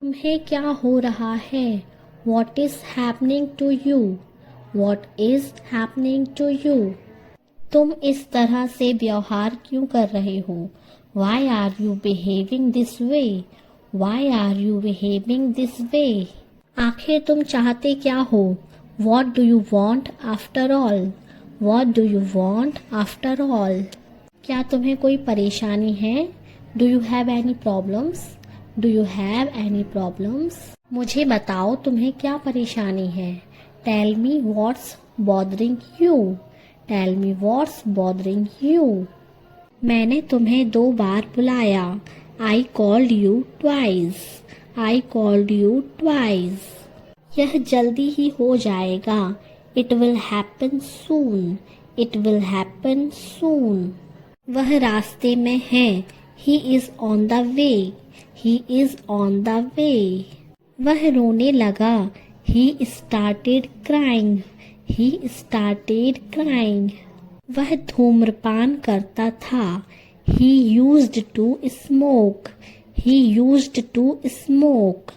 तुम्हें क्या हो रहा है? What is happening to you? What is happening to you? तुम इस तरह से व्यवहार क्यों कर रहे हो? Why are you behaving this way? Why are you behaving this way? आखिर तुम चाहते क्या हो? What do you want after all? What do you want after all? क्या तुम्हें कोई परेशानी है? Do you have any problems? Do you have any problems? मुझे बताओ तुम्हें क्या परेशानी है? Tell me what's bothering you. Tell me what's bothering you. मैंने तुम्हें 2 बार बुलाया. I called you twice. I called you twice. यह जल्दी ही हो जाएगा. It will happen soon. It will happen soon. वह रास्ते में है. He is on the way. He is on the way. वह रोने लगा. He started crying. He started crying. वह धूम्रपान करता था. He used to smoke. He used to smoke.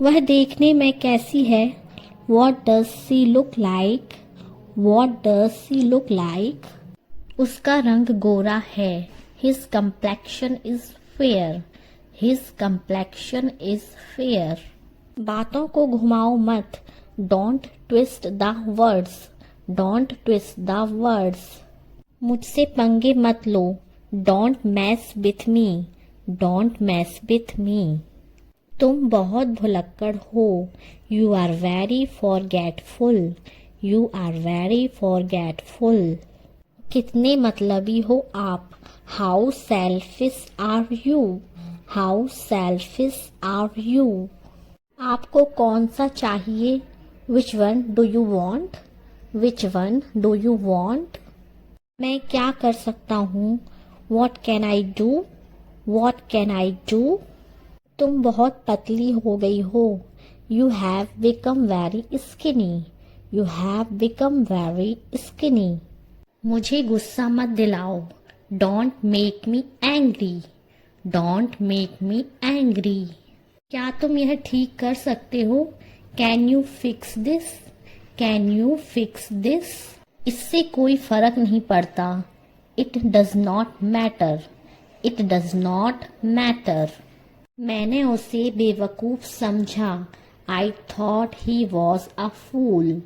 वह देखने में कैसी है? What does she look like? What does she look like? उसका रंग गोरा है. His complexion is fair. His complexion is fair. बातों को घुमाओ मत. Don't twist the words. Don't twist the words. मुझसे पंगे मत लो. Don't mess with me. Don't mess with me. तुम बहुत भुलक्कड़ हो. You are very forgetful. You are very forgetful. कितने मतलबी हो आप. How selfish are you? How selfish are you? आपको कौन सा चाहिए? Which one do you want? Which one do you want? मैं क्या कर सकता हूँ? What can I do? What can I do? तुम बहुत पतली हो गई हो. You have become very skinny. You have become very skinny. मुझे गुस्सा मत दिलाओ. Don't make me angry. Don't make me angry. क्या तुम यह ठीक कर सकते हो? Can you fix this? Can you fix this? इससे कोई फर्क नहीं पड़ता. It does not matter. It does not matter. मैंने उसे बेवकूफ समझा. I thought he was a fool.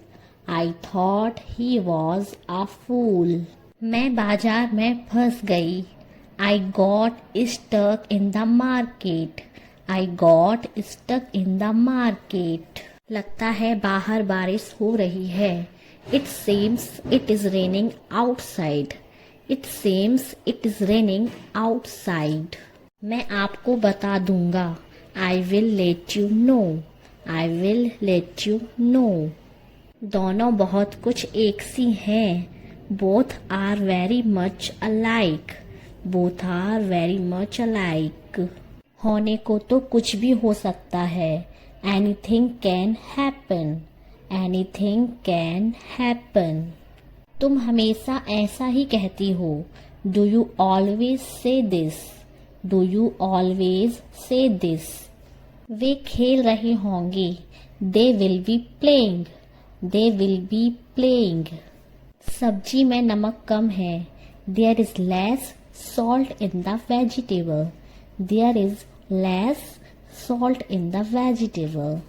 I thought he was a fool. मैं बाजार में फंस गई. I got stuck in the market. I got stuck in the market. लगता है बाहर बारिश हो रही है. It seems it is raining outside. It seems it is raining outside. मैं आपको बता दूंगा. I will let you know. I will let you know. दोनों बहुत कुछ एक सी हैं. Both are very much alike. Both are very much alike. होने को तो कुछ भी हो सकता है. Anything can happen. Anything can happen. तुम हमेशा ऐसा ही कहती हो. Do you always say this? Do you always say this? वे खेल रहे होंगे. They will be playing. They will be playing. सब्जी में नमक कम है. There is less salt in the vegetable. There is less salt in the vegetable.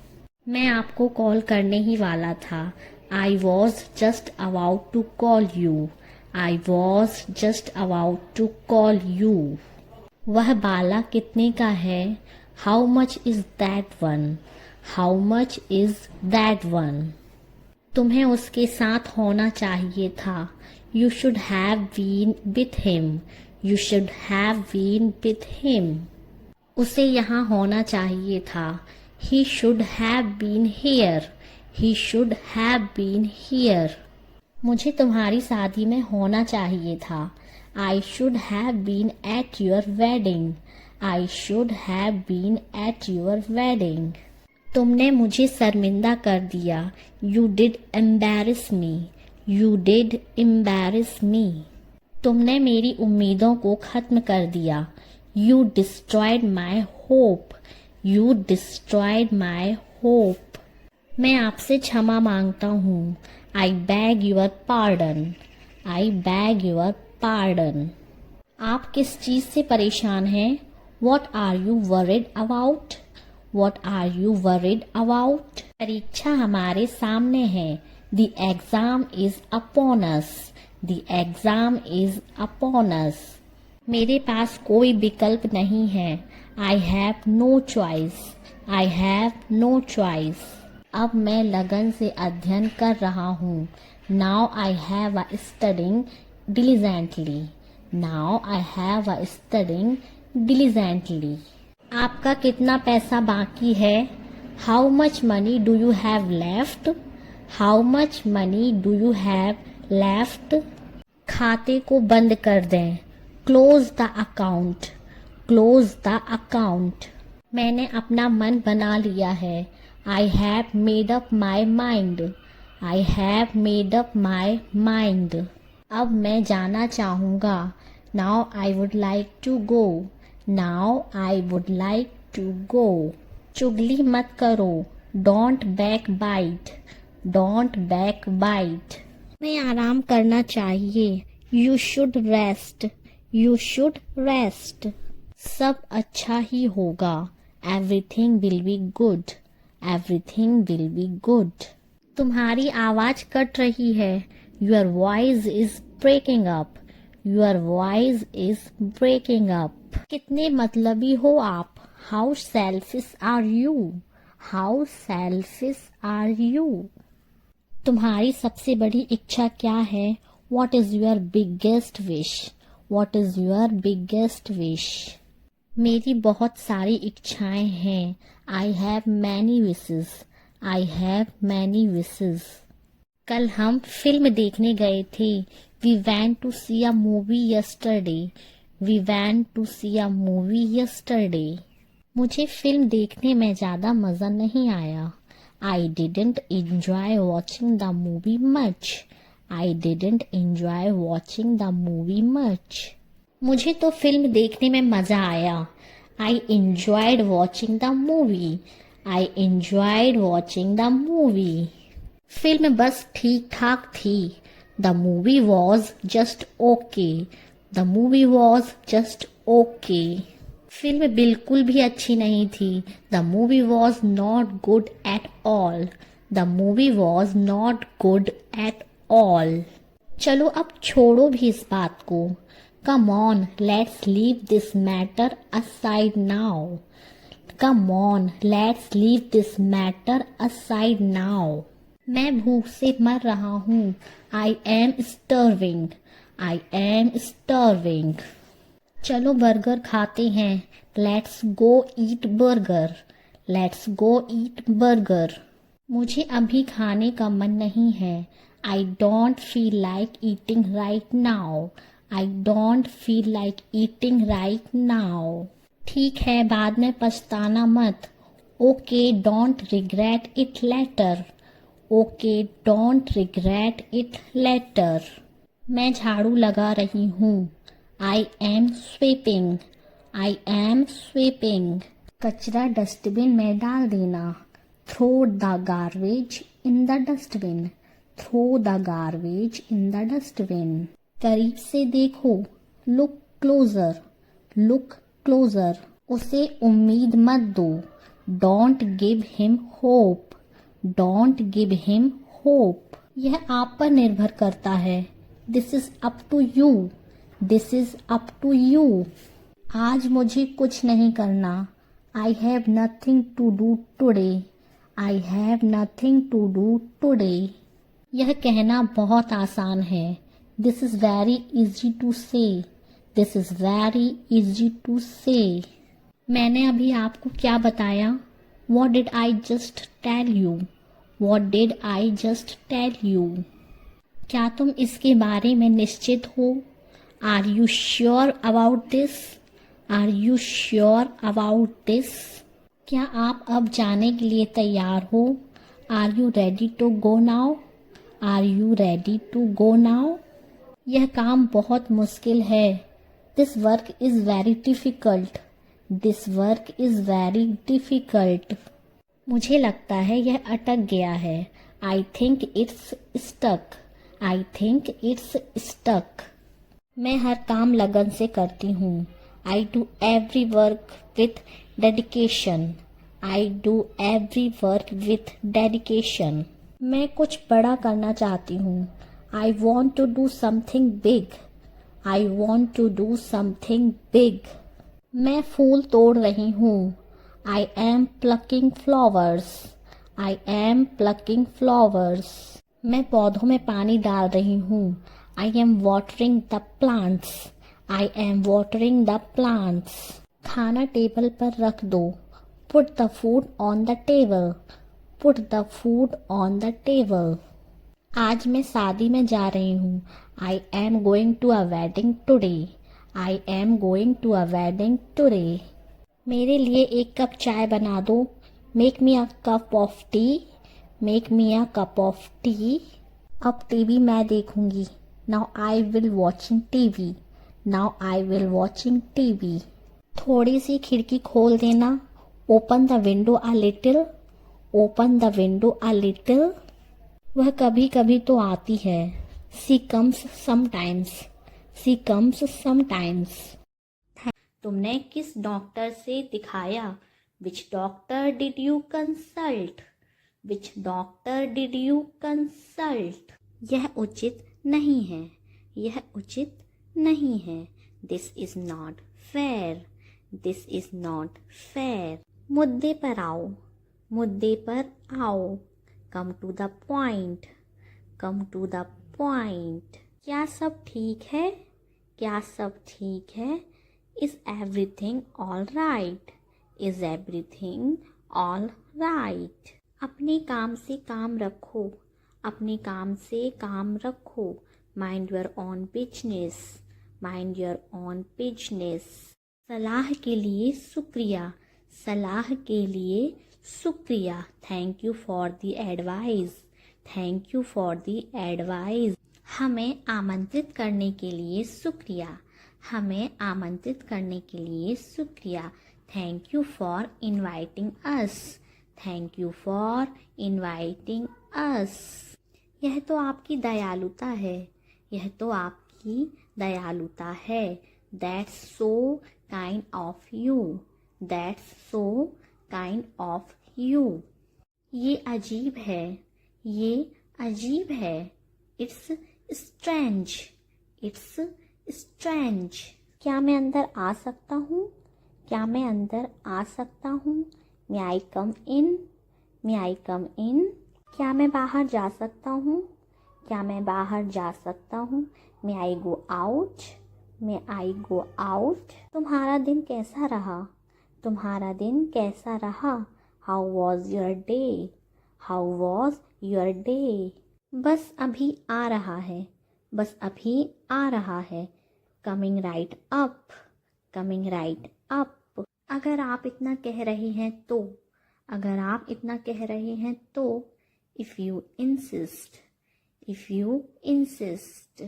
मैं आपको call करने ही वाला था. I was just about to call you. I was just about to call you. वह बाला कितने का है? How much is that one? How much is that one? तुम्हें उसके साथ होना चाहिए था. You should have been with him. You should have been with him. उसे यहाँ होना चाहिए था. He should have been here. He should have been here. मुझे तुम्हारी शादी में होना चाहिए था. I should have been at your wedding. I should have been at your wedding. तुमने मुझे शर्मिंदा कर दिया. You did embarrass me. You did embarrass me. तुमने मेरी उम्मीदों को खत्म कर दिया. You destroyed my hope. You destroyed my hope. मैं आपसे क्षमा मांगता हूँ. I beg your pardon. I beg your pardon. आप किस चीज़ से परेशान हैं? What are you worried about? What are you worried about? परीक्षा हमारे सामने है. The exam is upon us. The exam is upon us. मेरे पास कोई विकल्प नहीं है. I have no choice. I have no choice. अब मैं लगन से अध्ययन कर रहा हूँ. Now I have a studying diligently. Now I have a studying diligently. आपका कितना पैसा बाकी है? How much money do you have left? How much money do you have left? खाते को बंद कर दें. Close the account. Close the account. मैंने अपना मन बना लिया है. I have made up my mind. I have made up my mind. अब मैं जाना चाहूँगा. Now I would like to go. Now I would like to go. चुगली मत करो. Don't backbite. Don't backbite. मैं आराम करना चाहिए. You should rest. You should rest. सब अच्छा ही होगा. Everything will be good. Everything will be good. तुम्हारी आवाज कट रही है. Your voice is breaking up. Your voice is breaking up. कितने मतलबी हो आप? How selfish are you? How selfish are you? तुम्हारी सबसे बड़ी इच्छा क्या है? What is your biggest wish? What is your biggest wish? मेरी बहुत सारी इच्छाएं हैं. I have many wishes. I have many wishes. कल हम फिल्म देखने गए थे. We went to see a movie yesterday. We went to see a movie yesterday. मुझे फिल्म देखने में ज़्यादा मज़ा नहीं आया. I didn't enjoy watching the movie much. I didn't enjoy watching the movie much. मुझे तो फिल्म देखने में मज़ा आया. I enjoyed watching the movie. I enjoyed watching the movie. Film बस ठीक ठाक थी. The movie was just okay. The movie was just okay. Film बिल्कुल भी अच्छी नहीं थी. The movie was not good at all. The movie was not good at all. चलो अब छोड़ो भी इस बात को. Come on, let's leave this matter aside now. Come on, let's leave this matter aside now. मैं भूख से मर रहा हूँ. I am starving. I am starving. चलो बर्गर खाते हैं. Let's go eat burger. Let's go eat burger. मुझे अभी खाने का मन नहीं है. I don't feel like eating right now. I don't feel like eating right now. ठीक है, बाद में पछताना मत. Okay, don't regret it later. Okay, don't regret it later. मैं झाड़ू लगा रही हूँ. I am sweeping. I am sweeping. कचरा डस्टबिन में डाल देना. Throw the garbage in the dustbin. Throw the garbage in the dustbin. करीब से देखो. Look closer. Look closer. उसे उम्मीद मत दो. Don't give him hope. Don't give him hope. यह आप पर निर्भर करता है. This is up to you. This is up to you. आज मुझे कुछ नहीं करना. I have nothing to do today. I have nothing to do today. यह कहना बहुत आसान है. This is very easy to say. This is very easy to say. मैंने अभी आपको क्या बताया? What did I just tell you? What did I just tell you? क्या तुम इसके बारे में निश्चित हो? Are you sure about this? Are you sure about this? क्या आप अब जाने के लिए तैयार हो? Are you ready to go now? Are you ready to go now? यह काम बहुत मुश्किल है. This work is very difficult. This work is very difficult. मुझे लगता है यह अटक गया है। I think it's stuck. I think it's stuck. मैं हर काम लगन से करती हूँ। I do every work with dedication. I do every work with dedication. मैं कुछ बड़ा करना चाहती हूँ। I want to do something big. I want to do something big. मैं फूल तोड़ रही हूँ। I am plucking flowers. I am plucking flowers. मैं पौधों में पानी डाल रही हूँ। I am watering the plants. I am watering the plants. खाना टेबल पर रख दो। Put the food on the table. Put the food on the table. आज मैं शादी में जा रही हूँ। I am going to a wedding today. I am going to a wedding today. मेरे लिए एक कप चाय बना दो। Make me a cup of tea. Make me a cup of tea. अब टीवी मैं देखूंगी। Now I will watching TV. Now I will watching TV. थोड़ी सी खिड़की खोल देना। Open the window a little. Open the window a little. वह कभी कभी तो आती है। She comes sometimes. She comes sometimes. तुमने किस डॉक्टर से दिखाया? Which doctor did you consult? Which doctor did you consult? यह उचित नहीं है। यह उचित नहीं है। This is not fair. This is not fair. मुद्दे पर आओ। मुद्दे पर आओ। Come to the point. Come to the point. क्या सब ठीक है? क्या सब ठीक है? Is everything all right? Is everything all right? अपने काम से काम रखो। अपने काम से काम रखो। Mind your own business. Mind your own business. सलाह के लिए शुक्रिया। सलाह के लिए शुक्रिया। Thank you for the advice. Thank you for the advice. हमें आमंत्रित करने के लिए शुक्रिया। हमें आमंत्रित करने के लिए शुक्रिया। Thank you for inviting us. Thank you for inviting us. यह तो आपकी दयालुता है। यह तो आपकी दयालुता है। That's so kind of you. That's so kind of you. ये अजीब है। ये अजीब है। It's strange. It's strange. क्या मैं अंदर आ सकता हूँ? क्या मैं अंदर आ सकता हूँ? मे आई कम इन? मे आई कम इन? क्या मैं बाहर जा सकता हूँ? क्या मैं बाहर जा सकता हूँ? मे आई गो आउट? मे आई गो आउट? तुम्हारा दिन कैसा रहा? तुम्हारा दिन कैसा रहा? How was your day? How was your day? बस अभी आ रहा है। बस अभी आ रहा है। Coming right up. Coming right up. अगर आप इतना कह रहे हैं तो। अगर आप इतना कह रहे हैं तो। If you insist. If you insist.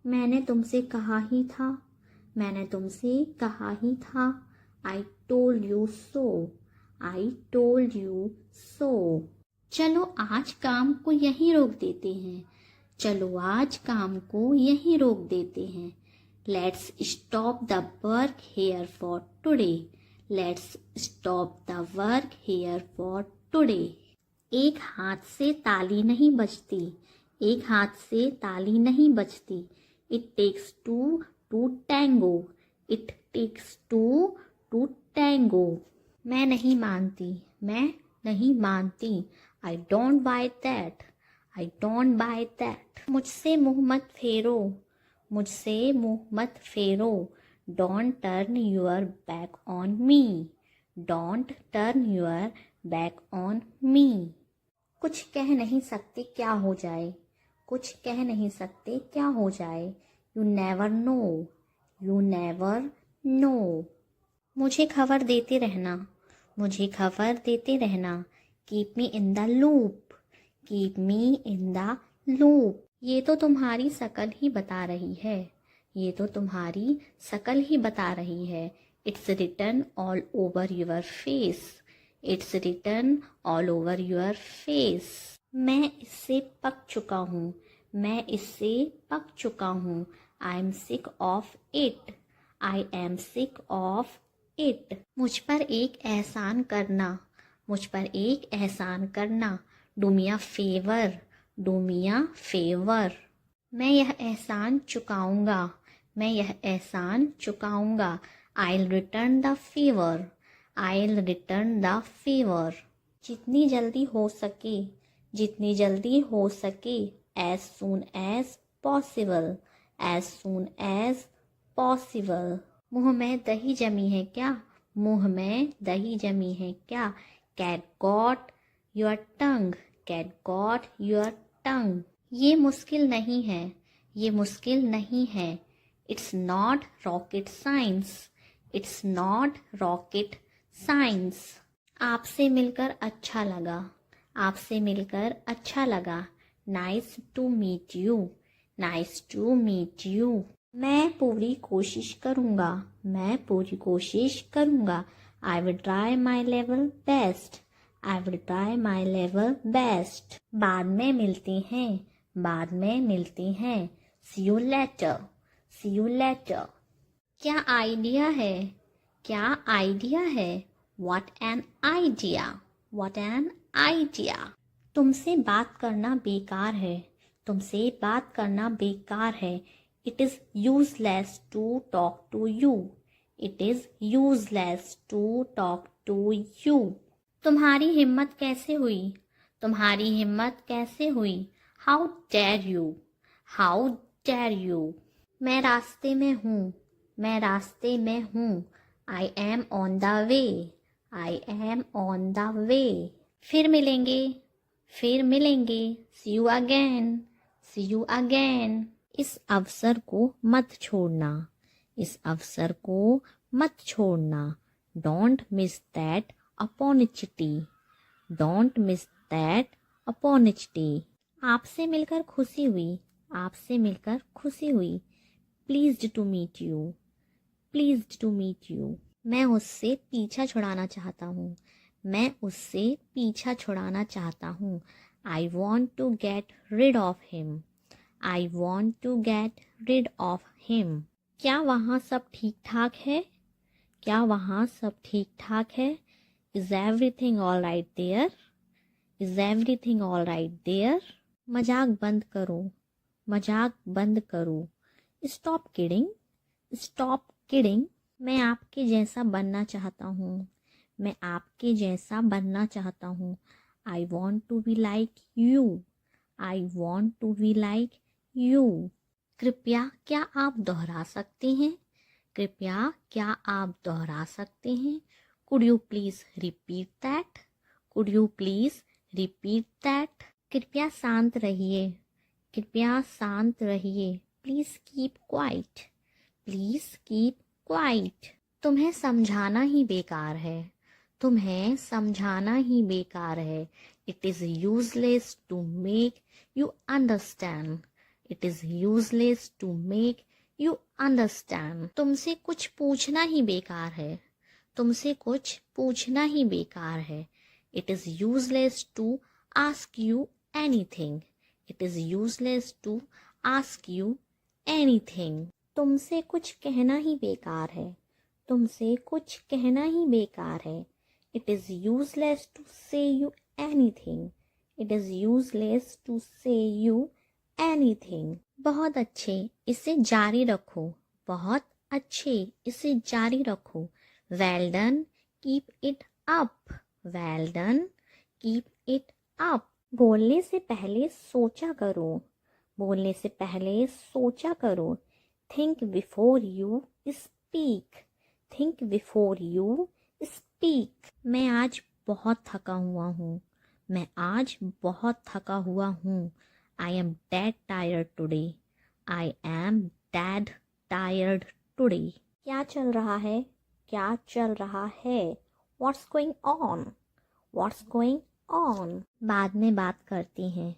मैंने तुमसे कहा ही था। मैंने तुमसे कहा ही था। I told you so. I told you so. चलो आज काम को यहीं रोक देते हैं। चलो आज काम को यहीं रोक देते हैं। Let's stop the work here for today. Let's stop the work here for today. एक हाथ से ताली नहीं बजती। एक हाथ से ताली नहीं बजती। It takes two to tango. It takes two to tango. मैं नहीं मानती। मैं नहीं मानती। I don't buy that. I don't buy that. मुझसे मुंह मत फेरो। मुझसे मुंह मत फेरो। Don't turn your back on me. Don't turn your back on me. कुछ कह नहीं सकते क्या हो जाए। कुछ कह नहीं सकते क्या हो जाए। You never know. You never know. मुझे खबर देते रहना। मुझे खबर देते रहना। Keep me in the loop. Keep me in the loop. ये तो तुम्हारी शकल ही बता रही है। ये तो तुम्हारी शकल ही बता रही है। It's written all over your face. It's written all over your face. मैं इससे पक चुका हूँ. मैं इससे पक चुका हूँ. I am sick of it. I am sick of it. मुझ पर एक एहसान करना. मुझ पर एक एहसान करना. Do me a favor. Do me a favor. मैं यह एहसान चुकाऊंगा. मैं यह एहसान चुकाऊंगा. I'll return the favor. I'll return the favor. जितनी जल्दी हो सके. जितनी जल्दी हो सके. As soon as possible. As soon as possible. मुंह में दही जमी है क्या. मुंह में दही जमी है क्या. Cat got your tongue. Cat got your tongue. ये मुश्किल नहीं है. ये मुश्किल नहीं है. It's not rocket science. It's not rocket science. आपसे मिलकर अच्छा लगा. आपसे मिलकर अच्छा लगा. Nice to meet you. Nice to meet you. मैं पूरी कोशिश करूँगा. मैं पूरी कोशिश करूँगा. I will try my level best. I will try my level best. बाद में मिलते हैं. बाद में मिलते हैं. See you later. See you later. क्या आइडिया है. क्या आइडिया है. What an idea. What an idea. तुमसे बात करना बेकार है. तुमसे बात करना बेकार है. It is useless to talk to you. It is useless to talk to you. तुम्हारी हिम्मत कैसे हुई. तुम्हारी हिम्मत कैसे हुई. How dare you. How dare you. मैं रास्ते में हूँ. मैं रास्ते में हूँ. I am on the way. I am on the way. फिर मिलेंगे. फिर मिलेंगे. See you again. See you again. इस अवसर को मत छोड़ना. इस अवसर को मत छोड़ना. Don't miss that opportunity. Don't miss that opportunity. आपसे मिलकर खुशी हुई. आपसे मिलकर खुशी हुई. Pleased to meet you. Pleased to meet you. मैं उससे पीछा छुड़ाना चाहता हूँ. मैं उससे पीछा छुड़ाना चाहता हूँ. I want to get rid of him. I want to get rid of him. क्या वहाँ सब ठीक ठाक है. क्या वहाँ सब ठीक ठाक है. Is everything all right there? Is everything all right there? मजाक बंद करो. मजाक बंद करो. Stop kidding. Stop kidding. मैं आपके जैसा बनना चाहता हूँ. मैं आपके जैसा बनना चाहता हूँ. I want to be like you. I want to be like you. कृपया क्या आप दोहरा सकते हैं. कृपया क्या आप दोहरा सकते हैं. Could you please repeat that? Could you please repeat that? कृपया शांत रहिए. कृपया शांत रहिए. Please keep quiet. Please keep quiet. तुम्हें समझाना ही बेकार है. तुम्हें समझाना ही बेकार है. It is useless to make you understand. It is useless to make you understand. तुमसे कुछ पूछना ही बेकार है. तुमसे कुछ पूछना ही बेकार है. It is useless to ask you anything. It is useless to ask you anything. तुमसे कुछ कहना ही बेकार है. तुमसे कुछ कहना ही बेकार है. It is useless to say you anything. It is useless to say you anything. बहुत अच्छे. इसे जारी रखो. बहुत अच्छे. इसे जारी रखो. Well done. Keep it up. Well done. Keep it up. बोलने से पहले सोचा करो. बोलने से पहले सोचा करो. Think before you speak. Think before you speak. मैं आज बहुत थका हुआ हूँ. मैं आज बहुत थका हुआ हूँ. I am dead tired today. I am dead tired today. क्या चल रहा है. क्या चल रहा है. What's going on? What's going on? बाद में बात करती हैं.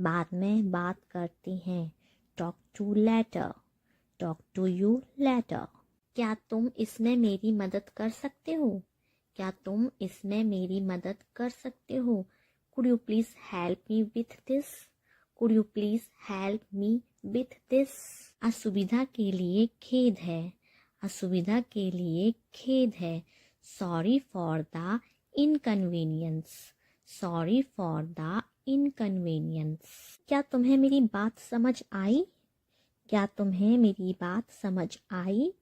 बाद में बात करती हैं. Talk to later. Talk to you later. क्या तुम इसमें मेरी मदद कर सकते हो? क्या तुम इसमें मेरी मदद कर सकते हो? Could you please help me with this? Could you please help me with this? असुविधा के लिए खेद है। असुविधा के लिए खेद है। Sorry for the inconvenience. Sorry for the inconvenience. क्या तुम्हें मेरी बात समझ आई? क्या तुम्हें मेरी बात समझ आई?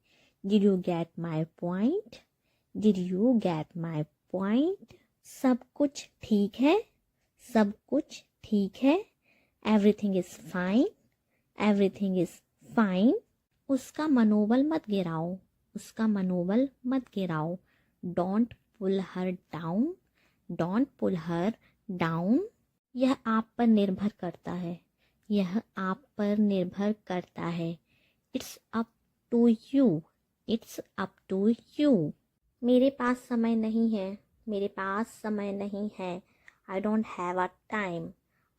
Did you get my point? Did you get my point? सब कुछ ठीक है। सब कुछ ठीक है। Everything is fine. Everything is fine. उसका मनोबल मत गिराओ। उसका मनोबल मत गिराओ। Don't pull her down. Don't pull her down. यह आप पर निर्भर करता है। यह आप पर निर्भर करता है। It's up to you. It's up to you. मेरे पास समय नहीं है। मेरे पास समय नहीं है। I don't have a time.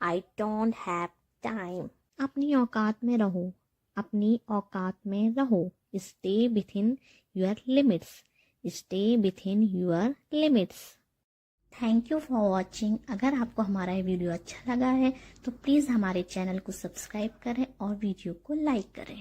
I don't have time. अपनी औकात में रहो। अपनी औकात में रहो। Stay within your limits. Stay within your limits. Thank you for watching. अगर आपको हमारा ये वीडियो अच्छा लगा है तो प्लीज़ हमारे चैनल को सब्सक्राइब करें और वीडियो को लाइक करें।